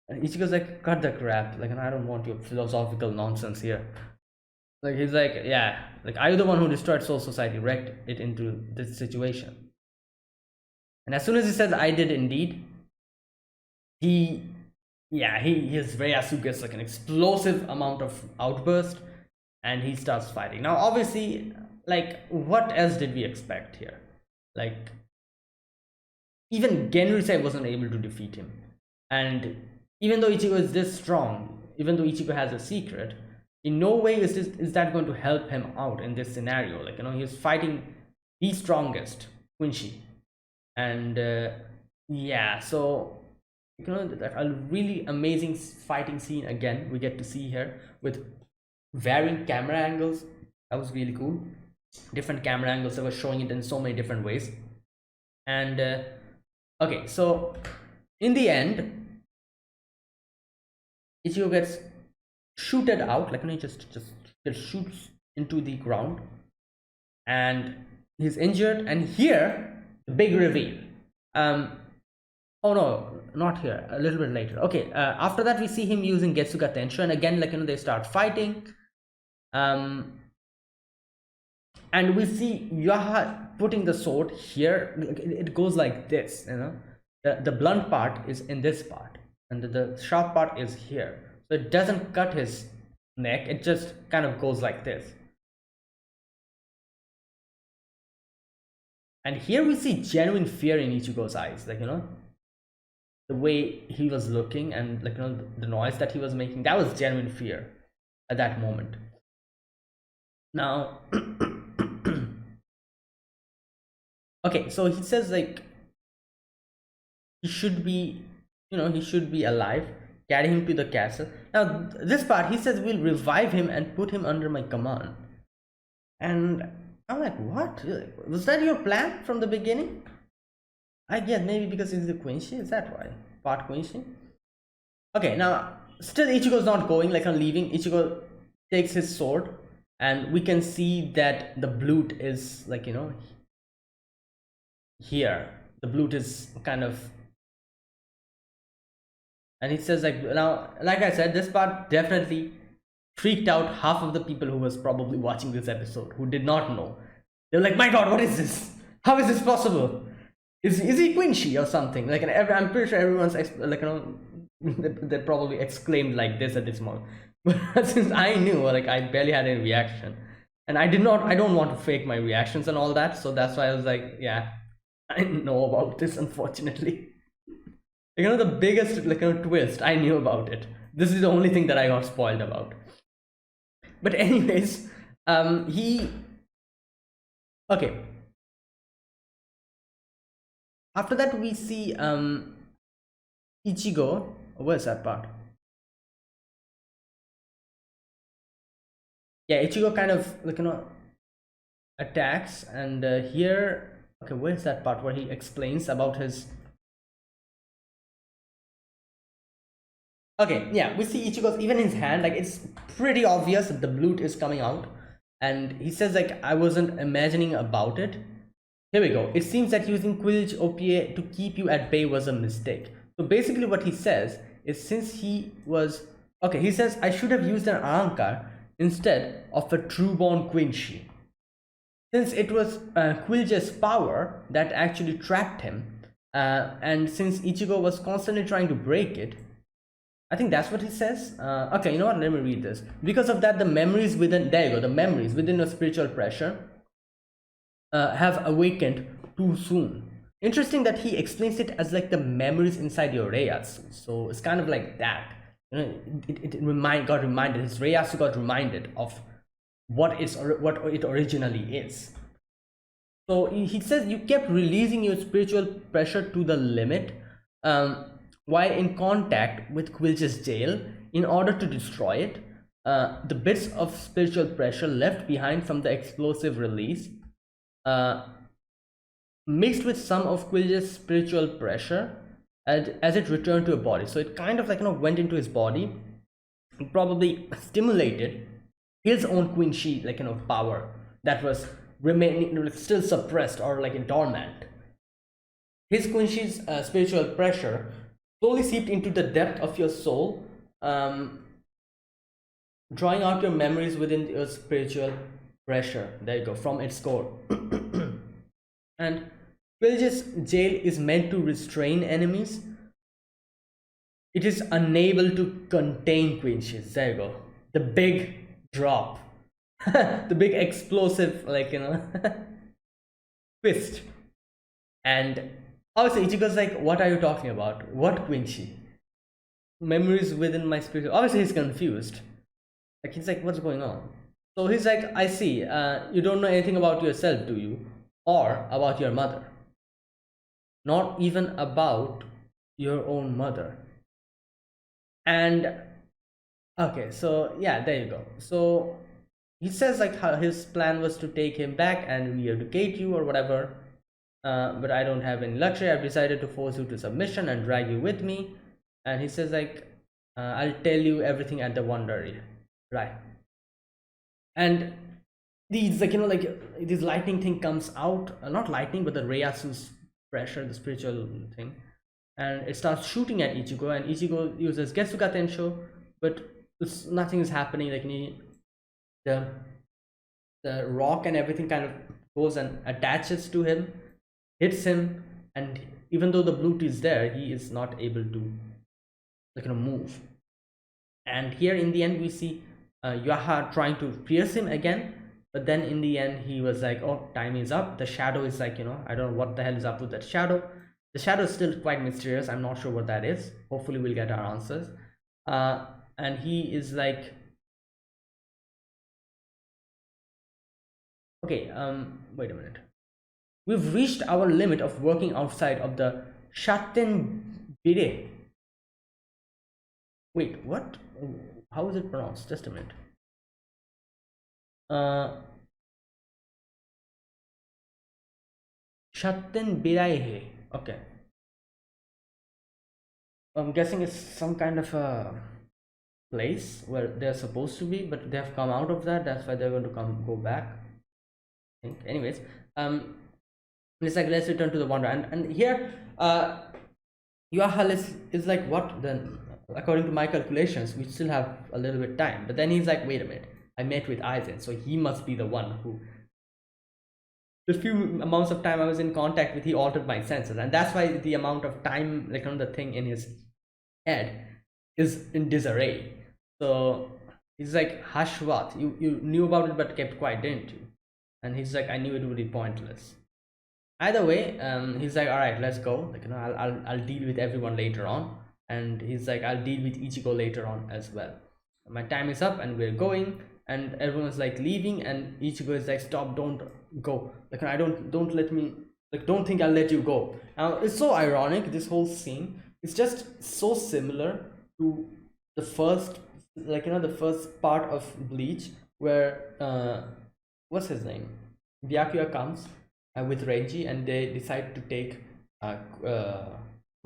and Ichigo's like, cut the crap, like, and I don't want your philosophical nonsense here. Like he's like, yeah, like are you the one who destroyed Soul Society, wrecked it into this situation? And as soon as he says, I did indeed, he, yeah, his Reyasu gets like an explosive amount of outburst, and he starts fighting. Now, obviously, like, what else did we expect here? Like, even Genryusei wasn't able to defeat him. And even though Ichigo is this strong, even though Ichigo has a secret, in no way is that going to help him out in this scenario. Like, he's fighting the strongest, Quincy. And yeah, so a really amazing fighting scene again we get to see here with varying camera angles. That was really cool. Different camera angles that were showing it in so many different ways. And okay, so in the end, Ichigo gets shooted out, like he just shoots into the ground, and he's injured. And here, the big reveal. Oh no, not here. A little bit later. Okay. After that, we see him using Getsuga Tensho, and again, like they start fighting. And we see Yaha putting the sword here. It goes like this. The blunt part is in this part, and the sharp part is here. So it doesn't cut his neck. It just kind of goes like this. And here we see genuine fear in Ichigo's eyes, like the way he was looking, and like the noise that he was making, that was genuine fear at that moment. Now okay, so he says like he should be alive. Carry him to the castle. Now this part, he says, we'll revive him and put him under my command. And I'm like, what? Was that your plan from the beginning? I guess maybe because he's the Quincy. Is that why? Part Quincy? Okay, now still Ichigo's not going, like I'm leaving. Ichigo takes his sword, and we can see that the blute is like, here. The blute is kind of, and he says like, now, like I said, this part definitely freaked out half of the people who was probably watching this episode, who did not know. They're like, my god, what is this? How is this possible? Is he Quincy or something? Like, I'm pretty sure everyone's like, they probably exclaimed like this at this moment. But since I knew, like, I barely had any reaction, and I don't want to fake my reactions and all that, so that's why I was like, yeah, I know about this, unfortunately. The biggest twist, I knew about it. This is the only thing that I got spoiled about. But anyways, okay. After that, we see Ichigo. Where's that part? Yeah, Ichigo kind of attacks, and here, okay, where's that part where he explains about his. Okay, yeah, we see Ichigo's, even his hand, like it's pretty obvious that the blute is coming out, and he says like, I wasn't imagining about it. Here we go. It seems that using Quidditch OPA to keep you at bay was a mistake. So basically what he says is, since he was, okay, he says I should have used an Ankar instead of a true-born Quincy. Since it was Quillge's power that actually trapped him, and since Ichigo was constantly trying to break it, I think that's what he says. Okay, you know what? Let me read this. Because of that, the memories within, there you go, the memories within your spiritual pressure have awakened too soon. Interesting that he explains it as like the memories inside your Reiatsu. So it's kind of like that. Got reminded. His Reiatsu got reminded of what it originally is. So he says you kept releasing your spiritual pressure to the limit while in contact with Quillge's jail in order to destroy it. The bits of spiritual pressure left behind from the explosive release mixed with some of Quillge's spiritual pressure as it returned to a body. So it kind of like went into his body, probably stimulated his own Quincy power that was remaining still suppressed or like dormant. His Quincy's spiritual pressure slowly seeped into the depth of your soul, drawing out your memories within your spiritual pressure. There you go, from its core. And Village's jail is meant to restrain enemies. It is unable to contain Quinches. There you go. The big drop. The big explosive, like, twist. And obviously, Ichigo's like, what are you talking about? What Quincy? Memories within my spirit. Obviously, he's confused. Like, he's like, what's going on? So he's like, I see. You don't know anything about yourself, do you? Or about your mother. Not even about your own mother. And okay, so yeah, there you go. So he says like how his plan was to take him back and re-educate you or whatever. But I don't have any luxury. I've decided to force you to submission and drag you with me. And he says like, I'll tell you everything at the Wondery, right? And these like like this lightning thing comes out, not lightning, but the Reasu's pressure, the spiritual thing, and it starts shooting at Ichigo, and Ichigo uses Getsuga Tensho, but nothing is happening. Like the the rock and everything kind of goes and attaches to him, hits him, and even though the blue tea is there, he is not able to like move. And here in the end we see Yaha trying to pierce him again, but then in the end he was like, oh, time is up. The shadow is like, I don't know what the hell is up with that shadow. The shadow is still quite mysterious. I'm not sure what that is. Hopefully we'll get our answers. And he is like, okay, wait a minute. We've reached our limit of working outside of the Shatten Bire. Wait, what? How is it pronounced? Just a minute. Shatten Biraihe. Okay. I'm guessing it's some kind of a place where they're supposed to be, but they have come out of that. That's why they're going to go back. I think. Anyways, it's like, let's return to the wonder. And here, Yuahal is like, what then? According to my calculations, we still have a little bit time. But then he's like, wait a minute. I met with Aizen, so he must be the one who, the few amounts of time I was in contact with, he altered my senses, and that's why the amount of time, like on the thing in his head, is in disarray. So he's like, hush, what? You knew about it but kept quiet, didn't you? And he's like, I knew it would be pointless. Either way, he's like, all right, let's go. Like, I'll deal with everyone later on. And he's like, I'll deal with Ichigo later on as well. My time is up and we're going. And everyone's like leaving, and Ichigo is like, stop, don't go. Like, I don't let me, like, don't think I'll let you go. Now it's so ironic, this whole scene. It's just so similar to the first, like, the first part of Bleach, where what's his name, Byakuya comes with Renji, and they decide to take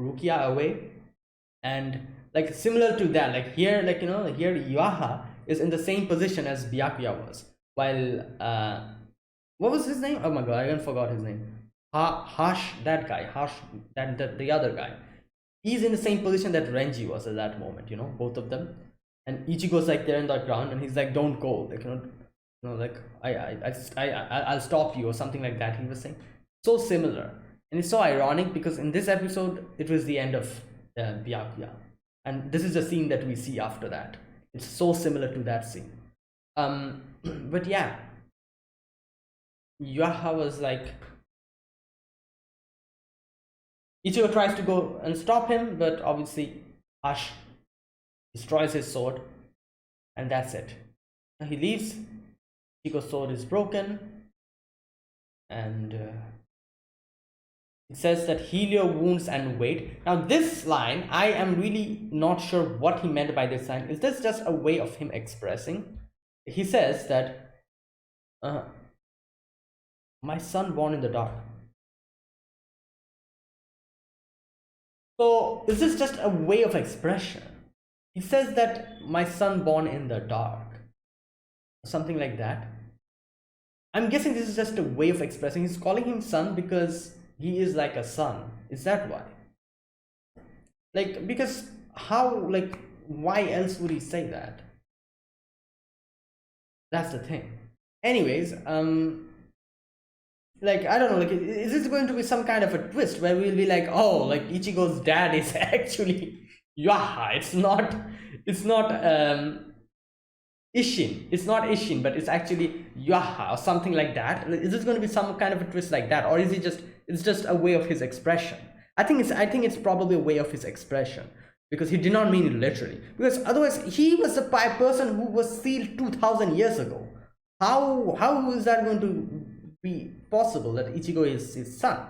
Rukia away. And like, similar to that, like here, like, here Yuaha is in the same position as Byakuya was, while what was his name? Oh my god, I even forgot his name. Hash, that guy, Hash, that the other guy, he's in the same position that Renji was at that moment, both of them. And Ichigo's like there in the ground, and he's like, don't go, like, like, I'll stop you or something like that, he was saying. So similar. And it's so ironic because in this episode it was the end of Byakuya, and this is the scene that we see after that. It's so similar to that scene. But yeah, Yaha was like, Ichigo tries to go and stop him, but obviously Ash destroys his sword, and that's it. Now he leaves. Ichigo's sword is broken, and it says that heal your wounds and wait. Now this line, I am really not sure what he meant by this line. Is this just a way of him expressing? He says that my son born in the dark. So is this just a way of expression? He says that my son born in the dark, something like that. I'm guessing this is just a way of expressing. He's calling him son because he is like a son. Is that why? Like, because how, like, why else would he say that? That's the thing. Anyways, like I don't know, like is this going to be some kind of a twist where we'll be like, oh, like Ichigo's dad is actually Yaha. It's not Ishin. It's not Ishin, but it's actually Yaha or something like that. Like, is this going to be some kind of a twist like that, or is it just it's just a way of his expression? I think it's probably a way of his expression because he did not mean it literally. Because otherwise, he was a person who was sealed 2,000 years ago. How is that going to be possible that Ichigo is his son?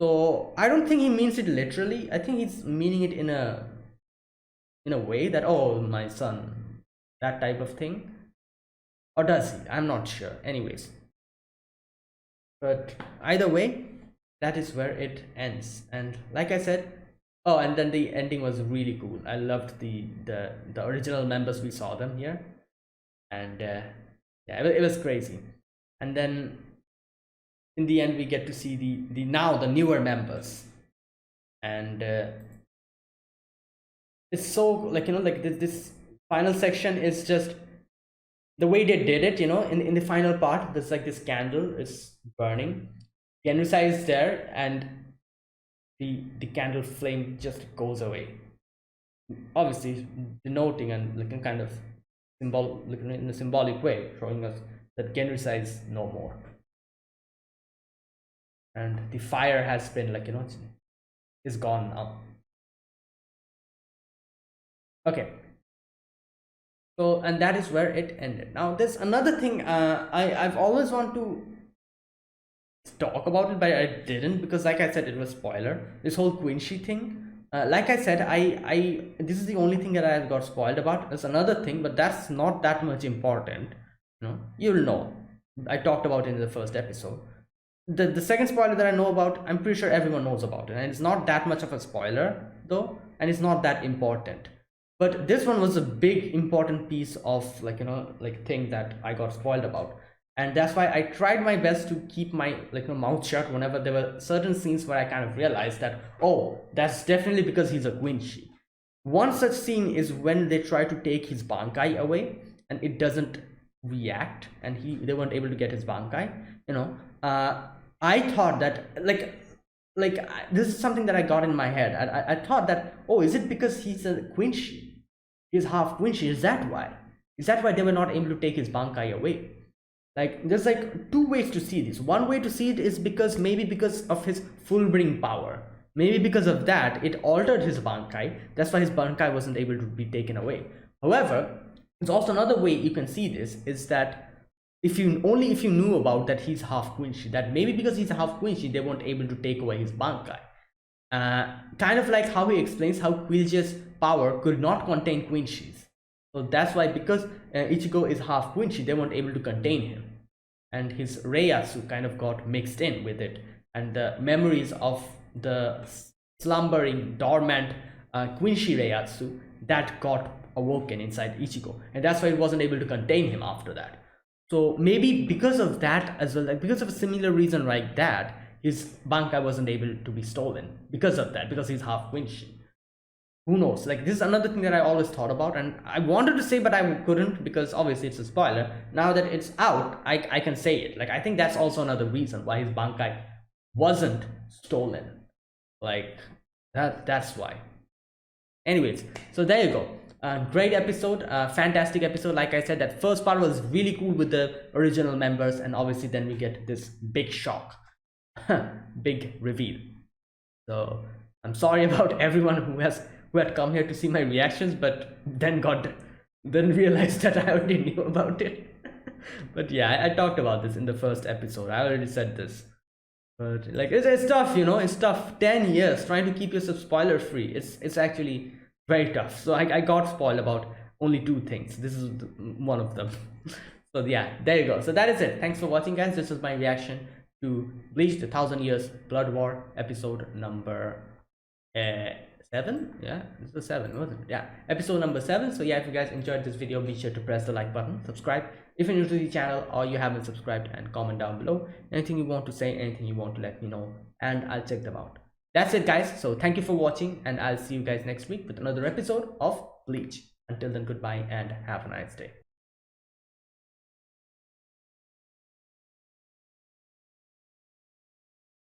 So I don't think he means it literally. I think he's meaning it in a way that, oh, my son, that type of thing. Or does he? I'm not sure. Anyways, but either way, that is where it ends. And like I said, oh, and then the ending was really cool. I loved the original members. We saw them here, and yeah, it was crazy. And then in the end, we get to see the now the newer members, and it's so, like, like this final section is just the way they did it. In the final part, there's like this candle is burning, Genryusai is there, and the candle flame just goes away, obviously denoting and like a kind of symbol, like in a symbolic way, showing us that Genryusai is no more, and the fire has been, like, is gone now. Okay, so, and that is where it ended. Now there's another thing, I've always want to talk about it, but I didn't, because like I said, it was spoiler, this whole Quincy thing. Like I said, I this is the only thing that I got spoiled about. There's another thing, but that's not that much important. You'll know, I talked about it in the first episode. The second spoiler that I know about, I'm pretty sure everyone knows about it, and it's not that much of a spoiler though, and it's not that important. But this one was a big important piece of, like, like, thing that I got spoiled about, and that's why I tried my best to keep my, like, mouth shut whenever there were certain scenes where I kind of realized that, oh, that's definitely because he's a Quincy. One such scene is when they try to take his Bankai away and it doesn't react, and they weren't able to get his Bankai. I thought that, this is something that I got in my head. I thought that, oh, is it because he's a Quincy? He's half Quincy. Is that why? Is that why they were not able to take his Bankai away? Like, there's like two ways to see this. One way to see it is maybe because of his full bring power. Maybe because of that, it altered his Bankai. That's why his Bankai wasn't able to be taken away. However, there's also another way you can see this, is that if you knew about that he's half Quincy, that maybe because he's a half Quincy, they weren't able to take away his Bankai. Kind of like how he explains how Quillge's power could not contain Quincy's. So that's why, because Ichigo is half Quincy, they weren't able to contain him. And his Reiatsu kind of got mixed in with it. And the memories of the slumbering, dormant Quincy Reiatsu, that got awoken inside Ichigo. And that's why it wasn't able to contain him after that. So maybe because of that as well, like because of a similar reason like that, his Bankai wasn't able to be stolen because of that, because he's half Quincy. Who knows? Like, this is another thing that I always thought about, and I wanted to say, but I couldn't, because obviously it's a spoiler. Now that it's out, I can say it. Like, I think that's also another reason why his Bankai wasn't stolen. Like, that's why. Anyways, so there you go. Great episode, fantastic episode. Like I said, that first part was really cool with the original members, and obviously then we get this big shock, big reveal. So I'm sorry about everyone who had come here to see my reactions, but then realized that I already knew about it. But yeah, I talked about this in the first episode. I already said this. But like, it's tough, it's tough. 10 years trying to keep yourself spoiler free. It's actually very tough. So I got spoiled about only 2 things. This is one of them. So yeah, there you go. So that is it. Thanks for watching, guys. This is my reaction to Bleach, the 1,000 Years Blood War, episode number 7. Yeah, this is 7, wasn't it? Yeah, episode number 7. So yeah, if you guys enjoyed this video, be sure to press the like button, subscribe if you're new to the channel or you haven't subscribed, and comment down below anything you want to say, anything you want to let me know, and I'll check them out. That's it, guys. So thank you for watching, and I'll see you guys next week with another episode of Bleach. Until then, goodbye and have a nice day.